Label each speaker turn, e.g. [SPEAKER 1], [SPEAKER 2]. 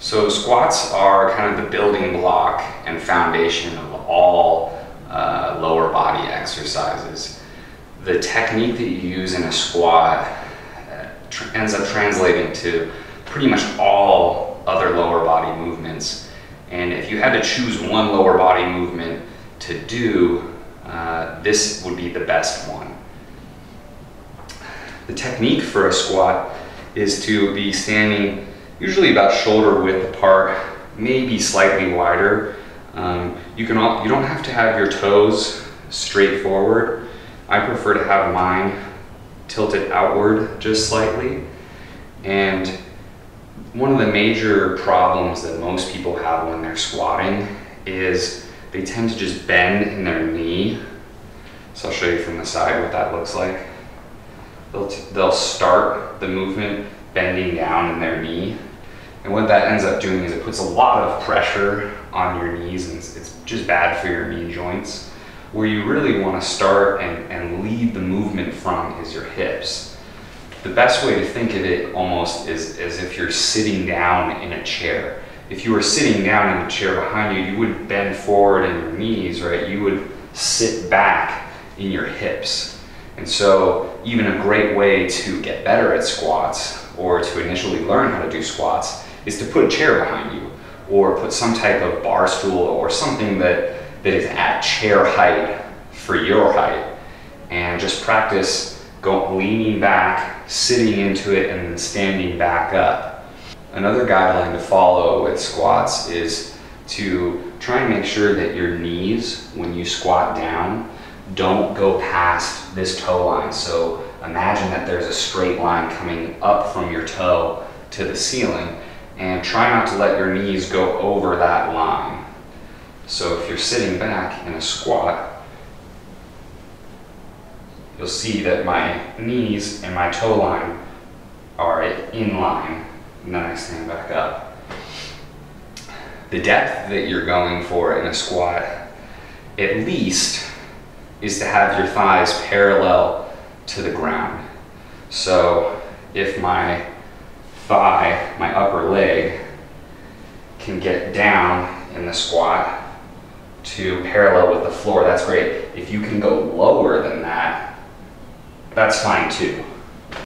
[SPEAKER 1] So squats are kind of the building block and foundation of all lower body exercises. The technique that you use in a squat ends up translating to pretty much all other lower body movements. And if you had to choose one lower body movement to do, this would be the best one. The technique for a squat is to be standing usually about shoulder width apart, maybe slightly wider. You don't have to have your toes straight forward. I prefer to have mine tilted outward just slightly. And one of the major problems that most people have when they're squatting is they tend to just bend in their knee. So I'll show you from the side what that looks like. They'll start the movement bending down in their knee. And what that ends up doing is it puts a lot of pressure on your knees, and it's just bad for your knee joints. Where you really want to start and lead the movement from is your hips. The best way to think of it almost is as if you're sitting down in a chair. If you were sitting down in the chair behind you, you wouldn't bend forward in your knees, right? You would sit back in your hips. And so even a great way to get better at squats or to initially learn how to do squats is to put a chair behind you or put some type of bar stool or something that is at chair height for your height, and just practice leaning back, sitting into it, and then standing back up. Another guideline to follow with squats is to try and make sure that your knees, when you squat down, don't go past this toe line. So imagine that there's a straight line coming up from your toe to the ceiling, and try not to let your knees go over that line. So if you're sitting back in a squat, you'll see that my knees and my toe line are in line, and then I stand back up. The depth that you're going for in a squat, at least, is to have your thighs parallel to the ground. So if my thigh, my upper leg, can get down in the squat to parallel with the floor, that's great. If you can go lower than that, that's fine too.